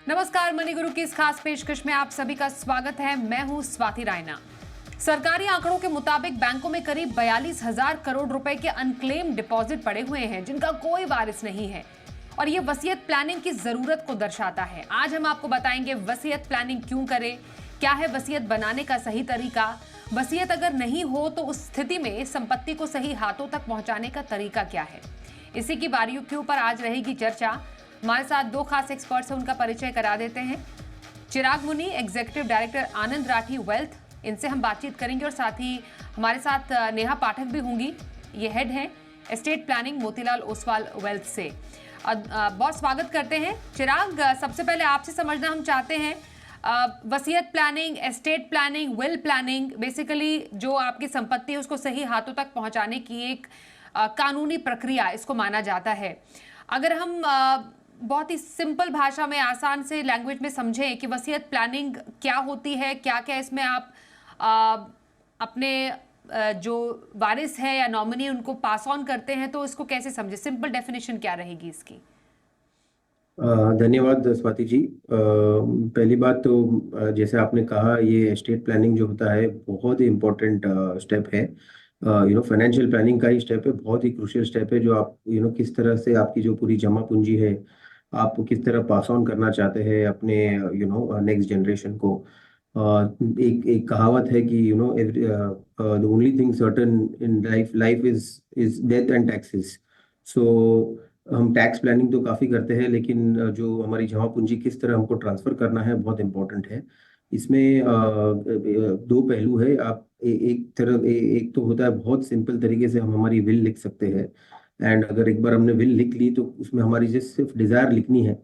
नमस्कार, मनी गुरु की इस खास पेशकश में आप सभी का स्वागत है। मैं हूं स्वाति रायना। सरकारी आंकड़ों के मुताबिक बैंकों में करीब 42,000 करोड़ रुपए के अनक्लेम डिपॉजिट पड़े हुए हैं, जिनका कोई वारिस नहीं है और ये वसीयत प्लानिंग की जरूरत को दर्शाता है। आज हम आपको बताएंगे वसीयत प्लानिंग क्यों करें, क्या है वसीयत बनाने का सही तरीका, वसीयत अगर नहीं हो तो उस स्थिति में संपत्ति को सही हाथों तक पहुंचाने का तरीका क्या है। इसी की बारीकियों पर आज रहेगी चर्चा। हमारे साथ दो खास एक्सपर्ट्स हैं, उनका परिचय करा देते हैं। चिराग मुनि, एग्जीक्यूटिव डायरेक्टर आनंद राठी वेल्थ, इनसे हम बातचीत करेंगे और साथ ही हमारे साथ नेहा पाठक भी होंगी, ये हेड हैं estate planning Motilal Oswal wealth से। बहुत स्वागत करते हैं। चिराग, सबसे पहले आपसे समझना हम चाहते हैं, वसीयत planning, estate planning, will planning, basically जो आपकी संपत्ति है उसको सही हाथों तक पहुंचाने की एक कानूनी प्रक्रिया इसको माना जाता है। अगर हम बहुत ही सिंपल भाषा में, आसान से लैंग्वेज में समझें कि वसीयत प्लानिंग क्या होती है, क्या क्या इसमें आप अपने जो वारिस है या नॉमिनी उनको पास ऑन करते हैं, तो इसको कैसे समझे, सिंपल डेफिनेशन क्या रहेगी इसकी? धन्यवाद स्वाति जी। पहली बात तो जैसे आपने कहा, ये एस्टेट प्लानिंग जो होता है बहुत ही इम्पोर्टेंट स्टेप है। फाइनेंशियल प्लानिंग का ही स्टेप है, बहुत ही क्रूशियल स्टेप है। जो आप किस तरह से आपकी जो पूरी जमा पूंजी है आप किस तरह पास ऑन करना चाहते हैं अपने नेक्स्ट जनरेशन को। एक कहावत है कि the only thing certain in life is death and taxes. So हम टैक्स प्लानिंग तो काफ़ी करते हैं, लेकिन जो हमारी जमा पूंजी किस तरह हमको ट्रांसफ़र करना है बहुत इम्पोर्टेंट है। इसमें दो पहलू है। आप एक तो होता है बहुत सिंपल तरीके से हम हमारी विल लिख सकते हैं। एंड अगर एक बार हमने विल लिख ली तो उसमें हमारी जस्ट सिर्फ डिज़ायर लिखनी है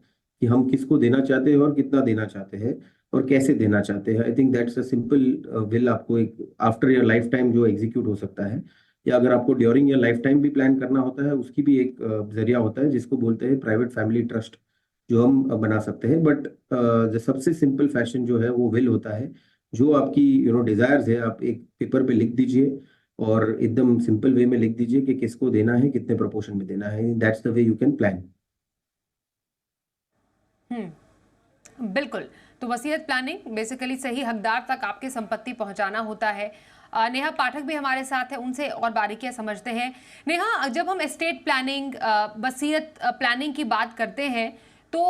कि हम किसको देना चाहते हैं और कितना देना चाहते हैं और कैसे देना चाहते हैं। I think that's a simple will. आपको एक आफ्टर योर लाइफ टाइम जो एग्जीक्यूट हो सकता है, या अगर आपको ड्यूरिंग या लाइफ टाइम भी प्लान करना होता है उसकी भी एक जरिया होता है जिसको बोलते हैं प्राइवेट फैमिली ट्रस्ट, जो हम बना सकते हैं। बट जो सबसे सिंपल फैशन जो है वो विल होता है। जो आपकी डिजायर्स है आप एक पेपर पे लिख दीजिए और एकदम सिंपल वे में लिख दीजिए कि किसको देना है, कितने प्रोपोर्शन में देना है। That's the way you can plan. बिल्कुल। तो वसीयत प्लानिंग बेसिकली सही हकदार तक आपकी संपत्ति पहुंचाना होता है। नेहा पाठक भी हमारे साथ है, उनसे और बारीकियां समझते हैं। नेहा, जब हम एस्टेट प्लानिंग, वसीयत प्लानिंग की बात करते हैं तो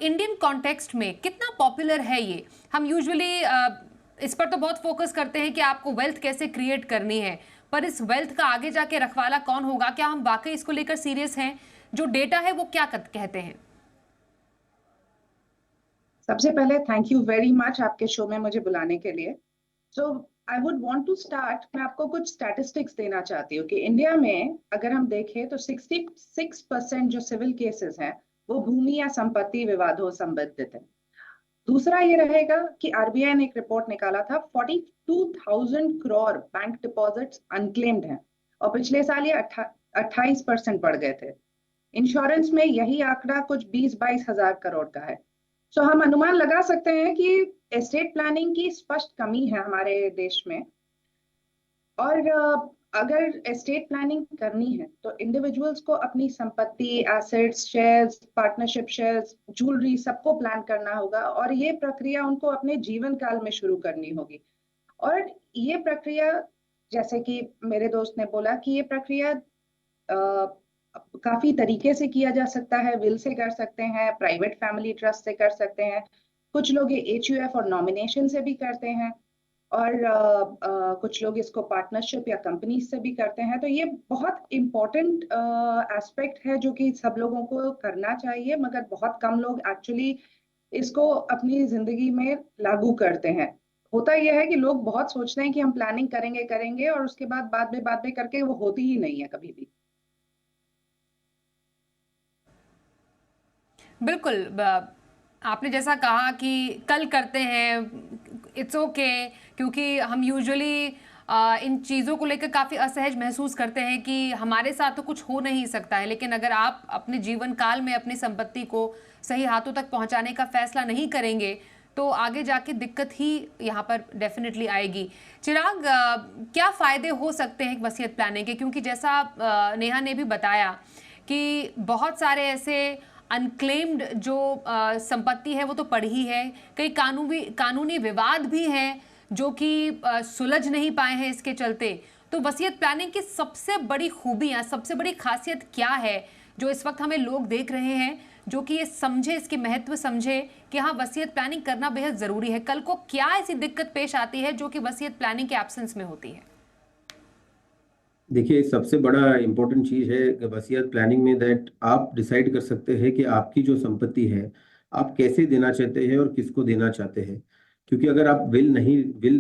इंडियन कॉन्टेक्स्ट में कितना पॉपुलर है ये? हम यूजुअली इस पर तो बहुत फोकस करते हैं कि आपको वेल्थ कैसे क्रिएट करनी है, पर इस वेल्थ का आगे जाके रखवाला कौन होगा? क्या हम वाकई इसको लेकर सीरियस हैं? जो डेटा है वो क्या कहते हैं? सबसे पहले थैंक यू वेरी मच आपके शो में मुझे बुलाने के लिए। So I would want to start, मैं आपको कुछ स्टैटिस्टिक्स देना चाहती हूँ कि इंडिया में अगर हम देखें तो 66% जो सिविल केसेस हैं वो भूमि या संपत्ति विवादों संबंधित है। दूसरा ये रहेगा कि आरबीआई ने एक रिपोर्ट निकाला था, 42,000 करोड़ बैंक डिपॉजिट्स अनक्लेम्ड हैं और पिछले साल ये 28% बढ़ गए थे। इंश्योरेंस में यही आंकड़ा कुछ 20-22 हजार करोड़ का है। सो हम अनुमान लगा सकते हैं कि एस्टेट प्लानिंग की स्पष्ट कमी है हमारे देश में। और अगर एस्टेट प्लानिंग करनी है तो इंडिविजुअल्स को अपनी संपत्ति, assets, shares, partnership shares, jewellery सबको प्लान करना होगा और ये प्रक्रिया उनको अपने जीवन काल में शुरू करनी होगी। और ये प्रक्रिया, जैसे कि मेरे दोस्त ने बोला, कि ये प्रक्रिया काफी तरीके से किया जा सकता है। विल से कर सकते हैं, प्राइवेट फैमिली ट्रस्ट से कर सकते हैं, कुछ लोग ये HUF और नॉमिनेशन से भी करते हैं, और कुछ लोग इसको पार्टनरशिप या कंपनी से भी करते हैं। तो ये बहुत इम्पोर्टेंट एस्पेक्ट है जो कि सब लोगों को करना चाहिए, मगर बहुत कम लोग एक्चुअली इसको अपनी जिंदगी में लागू करते हैं। होता यह है कि लोग बहुत सोचते हैं कि हम प्लानिंग करेंगे करेंगे और उसके बाद में करके वो होती ही नहीं है कभी भी। बिल्कुल। आपने जैसा कहा कि कल करते हैं, इट्स ओके, क्योंकि हम यूजुअली इन चीज़ों को लेकर काफ़ी असहज महसूस करते हैं कि हमारे साथ तो कुछ हो नहीं सकता है। लेकिन अगर आप अपने जीवन काल में अपनी संपत्ति को सही हाथों तक पहुंचाने का फैसला नहीं करेंगे तो आगे जाके दिक्कत ही यहाँ पर डेफिनेटली आएगी। चिराग, क्या फ़ायदे हो सकते हैं वसीयत प्लानिंग के? क्योंकि जैसा नेहा ने भी बताया कि बहुत सारे ऐसे अनक्लेम्ड जो संपत्ति है वो तो पड़ी ही है, कई कानूनी विवाद भी हैं जो कि सुलझ नहीं पाए हैं इसके चलते। तो वसीयत प्लानिंग की सबसे बड़ी खूबियां, सबसे बड़ी खासियत क्या है जो इस वक्त हमें लोग देख रहे हैं, जो कि ये समझे, इसकी महत्व समझे कि हाँ वसीयत प्लानिंग करना बेहद जरूरी है। कल को क्या ऐसी दिक्कत पेश आती है जो कि वसीयत प्लानिंग के एब्सेंस में होती है? देखिए, सबसे बड़ा इम्पोर्टेंट चीज़ है वसीयत प्लानिंग में दैट आप डिसाइड कर सकते हैं कि आपकी जो संपत्ति है आप कैसे देना चाहते हैं और किसको देना चाहते हैं। क्योंकि अगर आप विल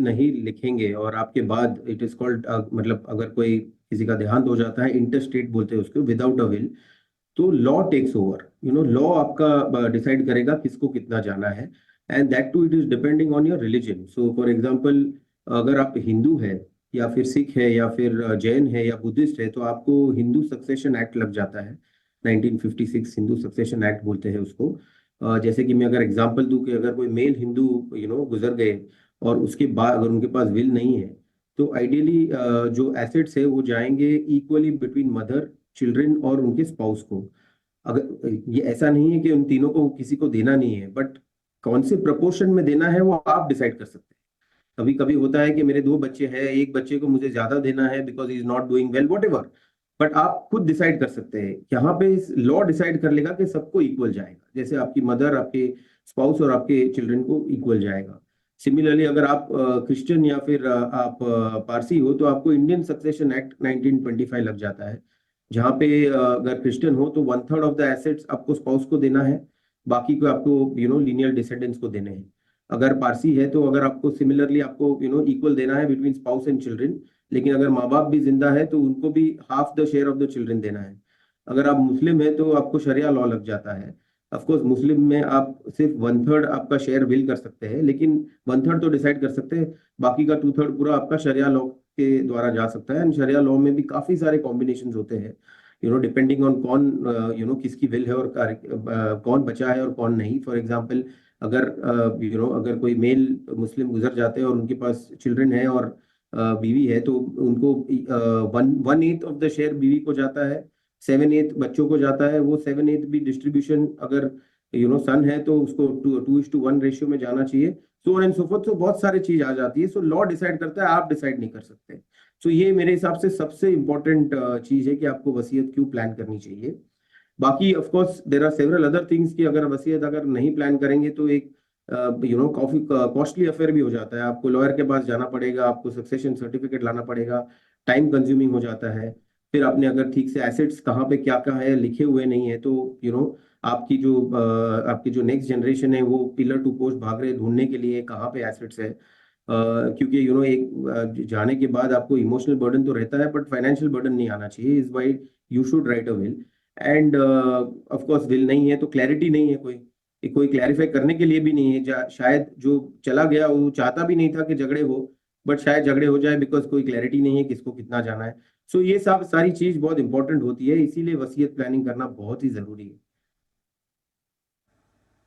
नहीं लिखेंगे और आपके बाद इट इज कॉल्ड मतलब अगर कोई किसी का देहांत हो जाता है, इंटरस्टेट बोलते हैं उसको, विदाउट अ विल, तो लॉ टेक्स ओवर। लॉ आपका डिसाइड करेगा किसको कितना जाना है, and that to it is depending on your religion. So for example, अगर आप हिंदू है या फिर सिख है या फिर जैन है या बुद्धिस्ट है, तो आपको हिंदू सक्सेशन एक्ट लग जाता है। 1956 हिंदू सक्सेशन एक्ट बोलते हैं उसको। जैसे कि मैं अगर एग्जांपल दूं कि अगर कोई मेल हिंदू गुजर गए और उसके बाद अगर उनके पास विल नहीं है, तो आइडियली जो एसेट्स है वो जाएंगे इक्वली बिटवीन मदर, चिल्ड्रन और उनके स्पाउस को। अगर ये ऐसा नहीं है कि उन तीनों को किसी को देना नहीं है, बट कौन से प्रपोर्शन में देना है वो आप डिसाइड कर सकते हैं। कभी कभी होता है कि मेरे 2 बच्चे हैं, एक बच्चे को मुझे ज्यादा देना है because he is not doing well, what ever, but आप खुद डिसाइड कर सकते हैं। यहाँ पे लॉ डिसाइड कर लेगा कि सबको इक्वल जाएगा, जैसे आपकी मदर, आपके स्पाउस और आपके चिल्ड्रन को इक्वल जाएगा। सिमिलरली अगर आप क्रिश्चियन या फिर आप पारसी हो, तो आपको इंडियन सक्सेशन एक्ट 1925 लग जाता है, जहाँ पे अगर क्रिश्चियन हो तो 1/3 ऑफ द एसेट्स आपको स्पाउस को देना है, बाकी को आपको लीनियल डिसेंडेंट्स को देने हैं। अगर पारसी है तो अगर आपको सिमिलरली आपको इक्वल देना है बिटवीन स्पाउस एंड चिल्ड्रन, लेकिन अगर माँ बाप भी जिंदा है तो उनको भी half the share of the children देना है। अगर आप मुस्लिम है तो आपको शरिया लॉ लग जाता है। ऑफकोर्स मुस्लिम में आप सिर्फ 1/3 आपका शेयर विल कर सकते हैं, लेकिन 1/3 तो डिसाइड कर सकते हैं, बाकी का 2/3 पूरा आपका शरिया लॉ के द्वारा जा सकता है। एंड शरिया लॉ में भी काफी सारे कॉम्बिनेशन होते हैं, डिपेंडिंग ऑन कौन किसकी विल है और कौन बचा है और कौन नहीं। फॉर एग्जाम्पल, अगर अगर कोई मेल मुस्लिम गुजर जाते हैं और उनके पास चिल्ड्रन है और बीवी है, तो उनको 1/8 ऑफ द शेयर बीवी को जाता है, 7/8 बच्चों को जाता है। वो 7/8 भी डिस्ट्रीब्यूशन अगर सन है तो उसको 2:1 रेशियो में जाना चाहिए, so on and so forth. So बहुत सारी चीज आ जाती है। सो लॉ डिसाइड करता है, आप डिसाइड नहीं कर सकते। सो ये मेरे हिसाब से सबसे इम्पोर्टेंट चीज है कि आपको वसीयत क्यों प्लान करनी चाहिए। बाकी of course there are several other things कि अगर वसीयत अगर नहीं प्लान करेंगे तो एक काफी कॉस्टली अफेयर भी हो जाता है। आपको लॉयर के पास जाना पड़ेगा, आपको सक्सेशन सर्टिफिकेट लाना पड़ेगा, टाइम कंज्यूमिंग हो जाता है। फिर आपने अगर ठीक से एसेट्स कहाँ पे क्या क्या है लिखे हुए नहीं है, तो आपकी जो नेक्स्ट जनरेशन है वो पिलर टू पोस्ट भाग रहे ढूंढने के लिए कहाँ पे एसेट्स है। क्योंकि एक जाने के बाद आपको इमोशनल बर्डन तो रहता है, बट फाइनेंशियल बर्डन नहीं आना चाहिए। Is why you should write a will. End of course will नहीं है तो क्लैरिटी नहीं है, कोई क्लैरिफाई करने के लिए भी नहीं है। शायद जो चला गया वो चाहता भी नहीं था कि झगड़े हो, बट शायद झगड़े हो जाए बिकॉज कोई क्लैरिटी नहीं है किसको कितना जाना है। सो ये सब सारी चीज बहुत इंपॉर्टेंट होती है, इसीलिए वसीयत प्लानिंग करना बहुत ही जरूरी है।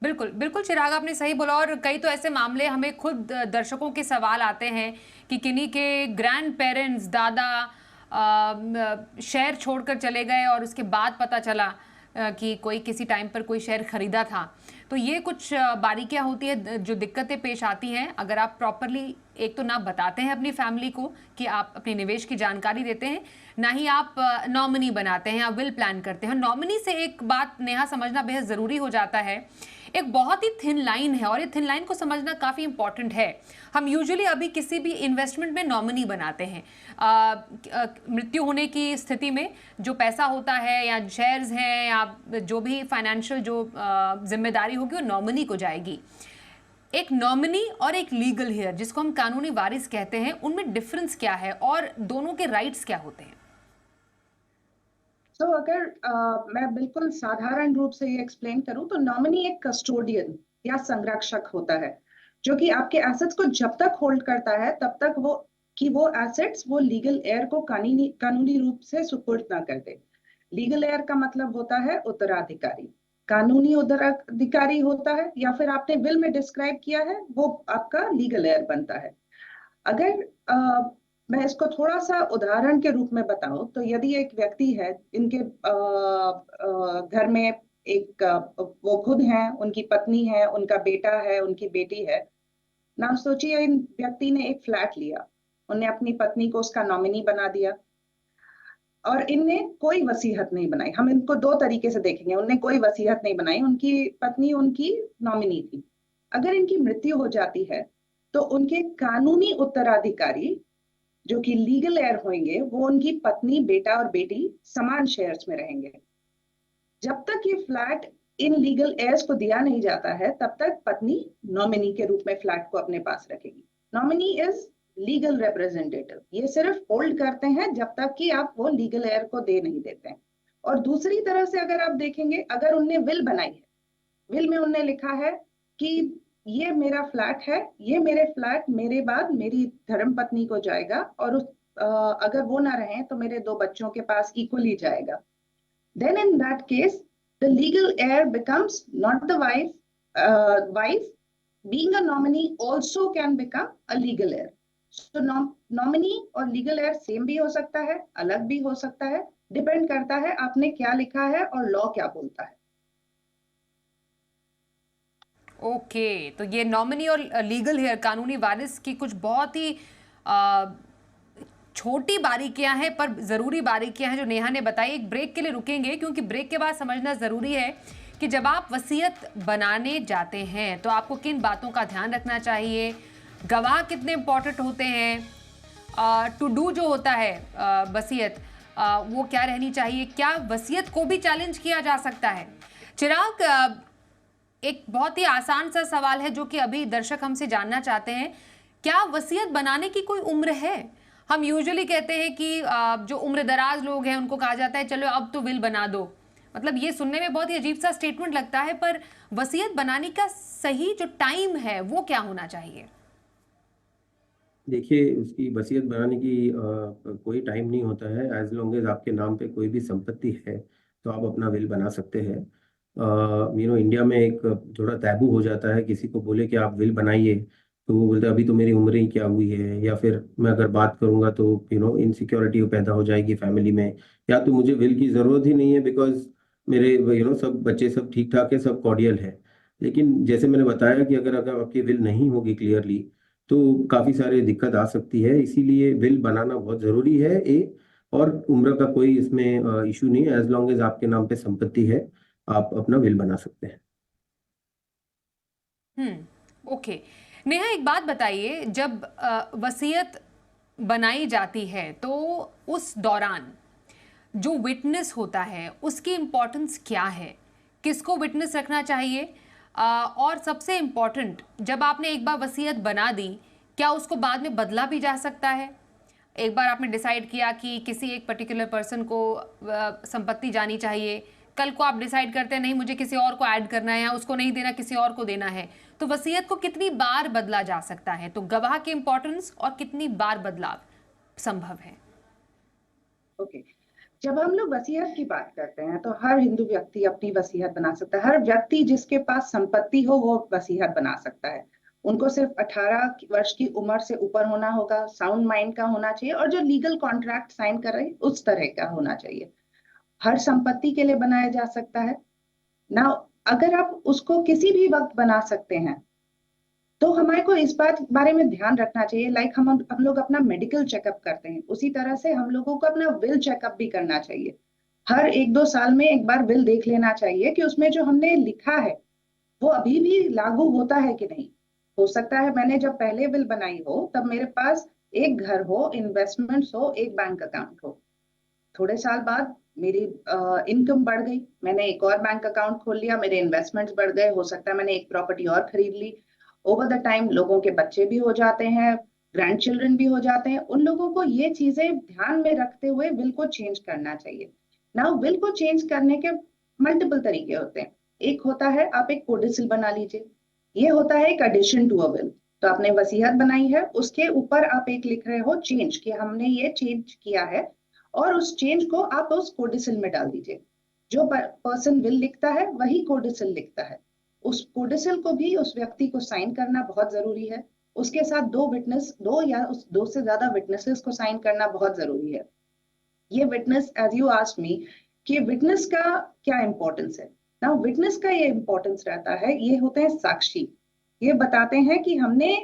बिल्कुल बिल्कुल चिराग, आपने सही बोला। और कई तो ऐसे मामले हमें खुद दर्शकों के सवाल आते हैं कि किन्हीं के ग्रैंड पेरेंट्स, दादा शहर छोड़कर चले गए और उसके बाद पता चला कि कोई किसी टाइम पर कोई शेयर खरीदा था। तो ये कुछ बारीकियां होती है जो दिक्कतें पेश आती हैं अगर आप प्रॉपरली एक तो ना बताते हैं अपनी फैमिली को कि आप अपने निवेश की जानकारी देते हैं, ना ही आप नॉमिनी बनाते हैं या विल प्लान करते हैं। नॉमिनी से एक बात नेहा समझना बेहद ज़रूरी हो जाता है, एक बहुत ही थिन लाइन है और ये थिन लाइन को समझना काफ़ी इंपॉर्टेंट है। हम यूजुअली अभी किसी भी इन्वेस्टमेंट में नॉमिनी बनाते हैं। मृत्यु होने की स्थिति में जो पैसा होता है या शेयर्स हैं या जो भी फाइनेंशियल जो जिम्मेदारी होगी वो नॉमिनी को जाएगी। एक नॉमिनी और एक लीगल हेयर जिसको हम कानूनी वारिस कहते हैं, उनमें डिफरेंस क्या है और दोनों के राइट्स क्या होते हैं? तो अगर मैं बिल्कुल साधारण रूप से ये एक्सप्लेन करूं तो नॉमिनी एक कस्टोडियन या संरक्षक होता है, जो कि आपके एसेट्स को जब तक होल्ड करता है तब तक वो एसेट्स वो लीगल एयर को कानूनी रूप से सुपुर्द ना कर दे। लीगल एयर का मतलब होता है उत्तराधिकारी। कानूनी उत्तराधिकारी होता है या फिर आपने विल में डिस्क्राइब किया है वो आपका लीगल एयर बनता है। अगर मैं इसको थोड़ा सा उदाहरण के रूप में बताऊं तो यदि एक व्यक्ति है, इनके घर में एक वो खुद हैं, उनकी पत्नी है, उनका बेटा है, उनकी बेटी है। ना सोचिए, इन व्यक्ति ने एक फ्लैट लिया, उन्हें अपनी पत्नी को उसका नॉमिनी बना दिया और इनने कोई वसीयत नहीं बनाई। हम इनको दो तरीके से देखेंगे। उनने कोई वसीयत नहीं बनाई, उनकी पत्नी उनकी नॉमिनी थी। अगर इनकी मृत्यु हो जाती है तो उनके कानूनी उत्तराधिकारी जो कि लीगल हेयर होंगे, वो उनकी पत्नी, बेटा और बेटी समान शेयर्स में रहेंगे। जब तक ये फ्लैट इन लीगल हेयर्स को दिया नहीं जाता है, तब तक पत्नी नॉमिनी के रूप में फ्लैट को अपने पास रखेगी। Nominee is legal representative. ये सिर्फ होल्ड करते हैं जब तक कि आप वो लीगल हेयर को दे नहीं देते हैं। और दूसरी तरह से अगर आप देखेंगे, अगर उनने विल बनाई है, विल में उनने लिखा है कि ये मेरा फ्लैट है, ये मेरे फ्लैट मेरे बाद मेरी धर्म पत्नी को जाएगा और अगर वो ना रहे तो मेरे दो बच्चों के पास इक्वली जाएगा, then in that case the legal heir becomes not the wife. Wife being a nominee also can become a legal heir. So nominee और legal heir same भी हो सकता है, अलग भी हो सकता है, डिपेंड करता है आपने क्या लिखा है और लॉ क्या बोलता है। ओके, तो ये नॉमिनी और लीगल हेयर, कानूनी वारिस की कुछ बहुत ही छोटी बारीकियां हैं पर ज़रूरी बारीकियां हैं जो नेहा ने बताई। एक ब्रेक के लिए रुकेंगे क्योंकि ब्रेक के बाद समझना ज़रूरी है कि जब आप वसीयत बनाने जाते हैं तो आपको किन बातों का ध्यान रखना चाहिए, गवाह कितने इम्पोर्टेंट होते हैं, टू डू जो होता है वसीयत वो क्या रहनी चाहिए, क्या वसीयत को भी चैलेंज किया जा सकता है। चिराग, एक बहुत ही आसान सा सवाल है जो कि अभी दर्शक हमसे जानना चाहते हैं, क्या वसीयत बनाने की कोई उम्र है? हम यूजुअली कहते हैं कि जो उम्र दराज लोग हैं उनको कहा जाता है चलो अब तो विल बना दो। मतलब ये सुनने में बहुत ही अजीब सा स्टेटमेंट लगता है, पर वसीयत बनाने का सही जो टाइम है वो क्या होना चाहिए? देखिए, उसकी वसीयत बनाने की कोई टाइम नहीं होता है। एज लॉन्ग एज आपके नाम पे कोई भी संपत्ति है तो आप अपना विल बना सकते हैं। इंडिया में एक थोड़ा टैबू हो जाता है, किसी को बोले कि आप विल बनाइए तो वो बोलते हैं अभी तो मेरी उम्र ही क्या हुई है, या फिर मैं अगर बात करूंगा तो इनसिक्योरिटी पैदा हो जाएगी फैमिली में, या तो मुझे विल की ज़रूरत ही नहीं है बिकॉज मेरे सब बच्चे सब ठीक ठाक है, सब कॉर्डियल है। लेकिन जैसे मैंने बताया कि अगर अगर आपकी विल नहीं होगी क्लियरली तो काफ़ी सारे दिक्कत आ सकती है। इसीलिए विल बनाना बहुत ज़रूरी है। और उम्र का कोई इसमें इशू नहीं है। एज लॉन्ग एज आपके नाम पे संपत्ति है आप अपना विल बना सकते हैं। ओके। नेहा, एक बात बताइए, जब वसीयत बनाई जाती है तो उस दौरान जो विटनेस होता है उसकी इम्पोर्टेंस क्या है, किसको विटनेस रखना चाहिए? और सबसे इम्पोर्टेंट, जब आपने एक बार वसीयत बना दी, क्या उसको बाद में बदला भी जा सकता है? एक बार आपने डिसाइड किया कि किसी एक पर्टिकुलर पर्सन को संपत्ति जानी चाहिए, कल को आप डिसाइड करते हैं नहीं मुझे किसी और को ऐड करना है या उसको नहीं देना किसी और को देना है, तो वसीयत को कितनी बार बदला जा सकता है? तो गवाह की इंपॉर्टेंस और कितनी बार बदलाव संभव है? ओके, जब हम लोग वसीयत की बात करते हैं तो हर हिंदू व्यक्ति अपनी वसीयत बना सकता है। हर व्यक्ति जिसके पास संपत्ति हो वो वसीयत बना सकता है। उनको सिर्फ 18 वर्ष की उम्र से ऊपर होना होगा, साउंड माइंड का होना चाहिए और जो लीगल कॉन्ट्रैक्ट साइन कर रहे हैं उस तरह का होना चाहिए। हर संपत्ति के लिए बनाया जा सकता है ना। अगर आप उसको किसी भी वक्त बना सकते हैं तो हमारे को इस बात बारे में ध्यान रखना चाहिए, लाइक हम लोग अपना मेडिकल चेकअप करते हैं उसी तरह से हम लोगों को अपना विल चेकअप भी करना चाहिए। हर 1-2 साल में एक बार विल देख लेना चाहिए कि उसमें जो हमने लिखा है वो अभी भी लागू होता है कि नहीं। हो सकता है मैंने जब पहले विल बनाई हो तब मेरे पास एक घर हो, इन्वेस्टमेंट्स हो, एक बैंक अकाउंट हो। थोड़े साल बाद मेरी इनकम बढ़ गई, मैंने एक और बैंक अकाउंट खोल लिया, मेरे इन्वेस्टमेंट्स बढ़ गए, हो सकता है मैंने एक प्रॉपर्टी और खरीद ली। ओवर द टाइम लोगों के बच्चे भी हो जाते हैं, ग्रैंड चिल्ड्रन भी हो जाते हैं। उन लोगों को ये चीजें ध्यान में रखते हुए विल को चेंज करना चाहिए। नाउ विल को चेंज करने के मल्टीपल तरीके होते हैं। एक होता है आप एक कोडिसिल बना लीजिए, ये होता है एक एडिशन टू अ विल। तो आपने वसीयत बनाई है, उसके ऊपर आप एक लिख रहे हो चेंज, कि हमने ये चेंज किया है, और उस चेंज को आप उस कोडिसिल में डाल दीजिए। जो पर्सन विल लिखता है वही कोडिसिल लिखता है। उस कोडिसिल को भी उस व्यक्ति को साइन करना बहुत जरूरी है। उसके साथ दो या दो से ज्यादा विटनेसेस को साइन करना बहुत जरूरी है। ये witness, as you asked me, कि विटनेस का क्या इंपॉर्टेंस है। ना विटनेस का ये इंपॉर्टेंस रहता है, ये होते हैं साक्षी। ये बताते हैं कि हमने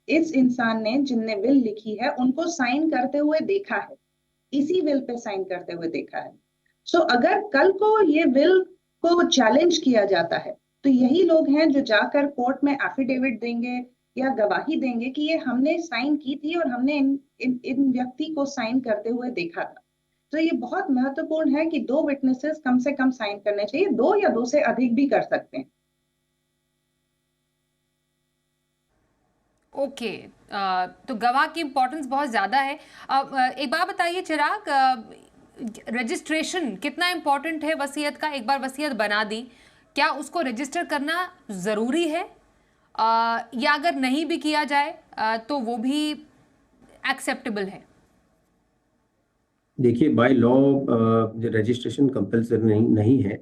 इस इंसान ने जिनने विल लिखी है उनको साइन करते हुए देखा है, इसी विल पे साइन करते हुए देखा है। सो अगर कल को ये विल को चैलेंज किया जाता है तो यही लोग हैं जो जाकर कोर्ट में एफिडेविट देंगे या गवाही देंगे कि ये हमने साइन की थी और हमने इन व्यक्ति को साइन करते हुए देखा था। तो ये बहुत महत्वपूर्ण है कि 2 विटनेसेस कम से कम साइन करने चाहिए, 2 या 2 से अधिक भी कर सकते हैं। ओके, तो गवाह की इम्पोर्टेंस बहुत ज़्यादा है। एक बात बताइए चिराग, रजिस्ट्रेशन कितना इम्पोर्टेंट है वसीयत का? एक बार वसीयत बना दी, क्या उसको रजिस्टर करना ज़रूरी है, या अगर नहीं भी किया जाए तो वो भी एक्सेप्टेबल है? देखिए, बाय लॉ रजिस्ट्रेशन कंपल्सरी नहीं है,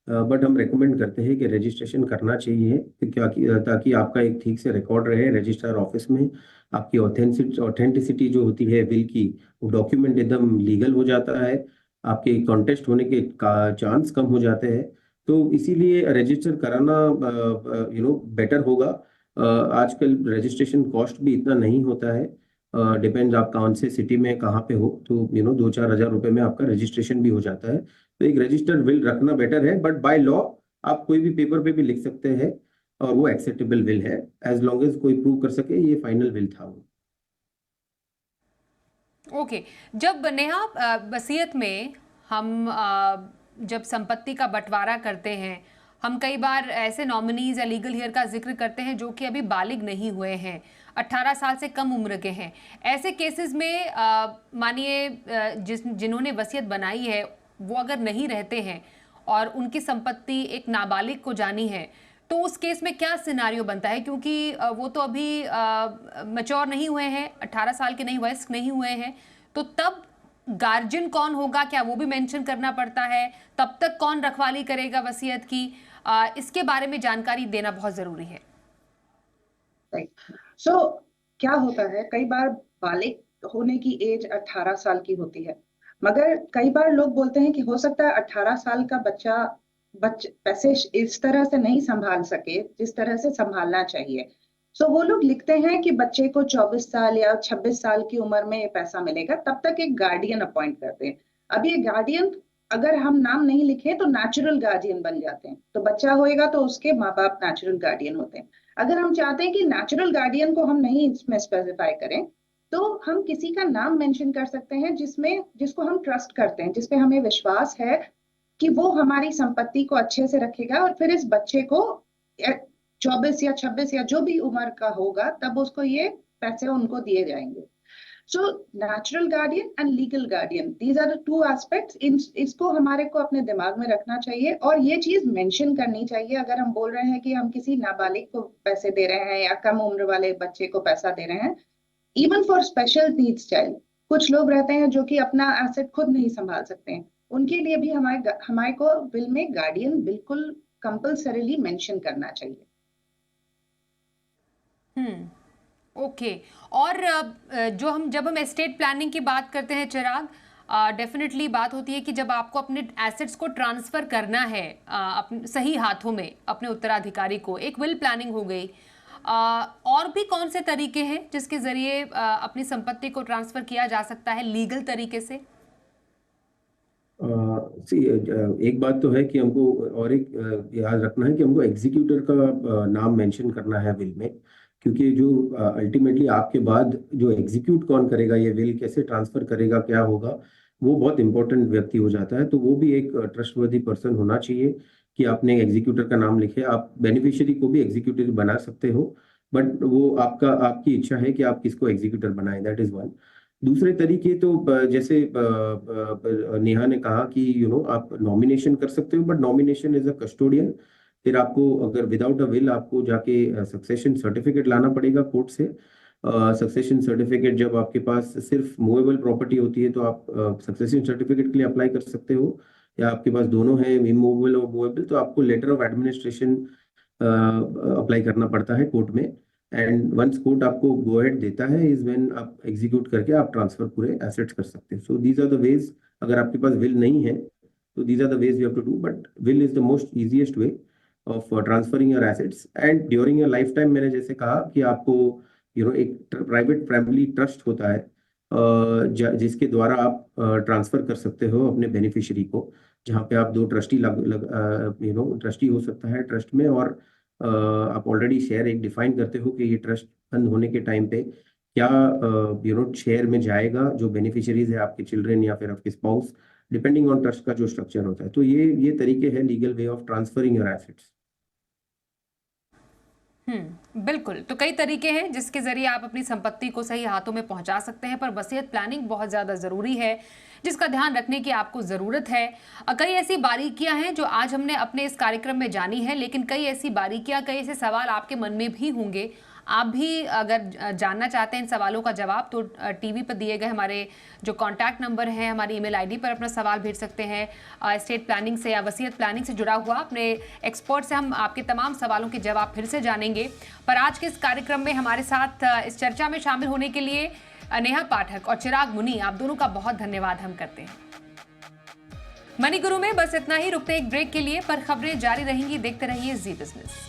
बट हम रेकमेंड करते हैं कि रजिस्ट्रेशन करना चाहिए, ताकि आपका एक ठीक से रिकॉर्ड रहे रजिस्ट्रार ऑफिस में। आपकी ऑथेंटिसिटी जो होती है विल की, वो डॉक्यूमेंट एकदम लीगल हो जाता है, आपके कॉन्टेस्ट होने के चांस कम हो जाते हैं। तो इसीलिए रजिस्टर कराना बेटर होगा। आजकल रजिस्ट्रेशन कॉस्ट भी इतना नहीं होता है, डिपेंड्स आप कौन से सिटी में कहाँ पे हो, तो 2-4 हज़ार रुपए में आपका रजिस्ट्रेशन भी हो जाता है। तो एक रजिस्टर्ड विल रखना बेटर है, बट बाय लॉ आप कोई भी पेपर पे भी लिख सकते हैं और वो एक्सेप्टेबल विल है, एज लॉन्ग एज कोई प्रूव कर सके ये फाइनल विल था वो। ओके, जब नेहा वसीयत में हम जब संपत्ति का बंटवारा करते हैं, हम कई बार ऐसे नॉमिनीज या लीगल हेयर का जिक्र करते हैं जो कि अभी बालिग नहीं हुए हैं, 18 साल से कम उम्र के हैं। ऐसे केसेस में मानिए जिन्होंने वसीयत बनाई है वो अगर नहीं रहते हैं और उनकी संपत्ति एक नाबालिग को जानी है, तो उस केस में क्या सिनारियो बनता है? क्योंकि वो तो अभी मैच्योर नहीं हुए हैं, 18 साल के नहीं, वयस्क नहीं हुए हैं, तो तब गार्जियन कौन होगा, क्या वो भी मेंशन करना पड़ता है? तब तक कौन रखवाली करेगा वसीयत की? इसके बारे में जानकारी देना बहुत जरूरी है। सो क्या होता है, कई बार बालिग होने की एज 18 साल की होती है, मगर कई बार लोग बोलते हैं कि हो सकता है 18 साल का बच्चा पैसे इस तरह से नहीं संभाल सके जिस तरह से संभालना चाहिए। सो वो लोग लिखते हैं कि बच्चे को 24 साल या 26 साल की उम्र में ये पैसा मिलेगा, तब तक एक गार्डियन अपॉइंट करते हैं। अब ये गार्डियन, अगर हम नाम नहीं लिखे तो नेचुरल गार्डियन बन जाते हैं, तो बच्चा होएगा तो उसके माँ बाप नेचुरल गार्डियन होते हैं। अगर हम चाहते हैं कि नेचुरल गार्डियन को हम नहीं इसमें स्पेसिफाई करें, तो हम किसी का नाम मेंशन कर सकते हैं जिसको हम ट्रस्ट करते हैं, जिसपे हमें विश्वास है कि वो हमारी संपत्ति को अच्छे से रखेगा, और फिर इस बच्चे को 24 या 26 या जो भी उम्र का होगा तब उसको ये पैसे उनको दिए जाएंगे। So natural guardian and legal guardian, these are the 2 aspects. इसको हमारे को अपने दिमाग में रखना चाहिए और ये चीज मेंशन करनी चाहिए। अगर हम बोल रहे हैं कि हम किसी नाबालिग को पैसे दे रहे हैं या कम उम्र वाले बच्चे को पैसा दे रहे हैं, even for special needs child, कुछ लोग रहते हैं जो कि अपना एसेट खुद नहीं संभाल सकते हैं, उनके लिए भी हमारे को विल में गार्डियन बिल्कुल कंपल्सरीली मेंशन करना चाहिए। ओके। और जब हम एस्टेट प्लानिंग की बात करते हैं चिराग, डेफिनेटली बात होती है कि जब आपको अपने एसेट्स को ट्रांसफर करना है अपने सही हाथों में अपने उत्तराधिकारी को, एक विल प्लानिंग हो गई, और भी कौन से तरीके हैं जिसके जरिए अपनी संपत्ति को ट्रांसफर किया जा सकता है लीगल तरीके से? एक बात तो है कि हमको, और एक याद रखना है कि हमको एग्जीक्यूटर का नाम मेंशन करना है विल में, क्योंकि जो अल्टीमेटली आपके बाद जो एग्जीक्यूट कौन करेगा, ये विल कैसे ट्रांसफर करेगा, क्या होगा, वो बहुत इंपॉर्टेंट व्यक्ति हो जाता है। तो वो भी एक ट्रस्टवर्दी पर्सन होना चाहिए कि आपने एग्जीक्यूटर का नाम लिखे। आप बेनिफिशियरी को भी एग्जीक्यूटिव बना सकते हो, बट वो आपकी इच्छा है कि आप किसको एग्जीक्यूटर बनाए, दैट इज वन। दूसरे तरीके तो जैसे नेहा ने कहा कि आप नॉमिनेशन कर सकते हो, but nomination is a custodian. फिर आपको अगर विदाउट अ विल आपको जाके सक्सेशन सर्टिफिकेट लाना पड़ेगा कोर्ट से। सक्सेशन सर्टिफिकेट जब आपके पास सिर्फ मूवेबल प्रॉपर्टी होती है तो आप सक्सेशन सर्टिफिकेट के लिए अप्लाई कर सकते हो, या आपके पास दोनों है, इमूवेबल और मूवेबल, तो आपको लेटर ऑफ एडमिनिस्ट्रेशन अप्लाई करना पड़ता है कोर्ट में। एंड वंस कोर्ट आपको गो अहेड देता है इज व्हेन आप एग्जीक्यूट करके आप ट्रांसफर पूरे एसेट्स कर सकते हैं। So these are the ways. अगर आपके पास विल नहीं है तो these are the ways you have to do, but will is the most easiest way of transferring your assets. And during your lifetime, मैंने जैसे कहा कि आपको एक प्राइवेट फैमिली ट्रस्ट होता है जिसके द्वारा आप ट्रांसफर कर सकते हो अपने बेनिफिशियरी को, जहाँ पे आप 2 ट्रस्टी ट्रस्टी हो सकता है ट्रस्ट में, और आप ऑलरेडी शेयर एक डिफाइन करते हो कि ये ट्रस्ट बंद होने के टाइम पे क्या शेयर में जाएगा, जो बेनिफिशियरीज है आपके चिल्ड्रन या फिर आपके स्पाउस, डिपेंडिंग ऑन ट्रस्ट का जो स्ट्रक्चर होता है। तो ये तरीके हैं legal way of transferring your assets. बिल्कुल। तो कई तरीके हैं जिसके जरिए आप अपनी संपत्ति को सही हाथों में पहुंचा सकते हैं, पर वसीयत प्लानिंग बहुत ज्यादा जरूरी है जिसका ध्यान रखने की आपको जरूरत है। कई ऐसी बारीकियां हैं जो आज हमने अपने इस कार्यक्रम में जानी है, लेकिन कई ऐसी बारीकियां, कई ऐसे सवाल आपके मन में भी होंगे। आप भी अगर जानना चाहते हैं इन सवालों का जवाब, तो टीवी पर दिए गए हमारे जो कॉन्टैक्ट नंबर है, हमारी ईमेल आईडी पर अपना सवाल भेज सकते हैं। एस्टेट प्लानिंग से या वसीयत प्लानिंग से जुड़ा हुआ अपने एक्सपर्ट से हम आपके तमाम सवालों के जवाब फिर से जानेंगे। पर आज के इस कार्यक्रम में हमारे साथ इस चर्चा में शामिल होने के लिए नेहा पाठक और चिराग मुनि, आप दोनों का बहुत धन्यवाद हम करते हैं। मनी गुरु में बस इतना ही, रुकते एक ब्रेक के लिए, पर खबरें जारी रहेंगी। देखते रहिए जी बिजनेस।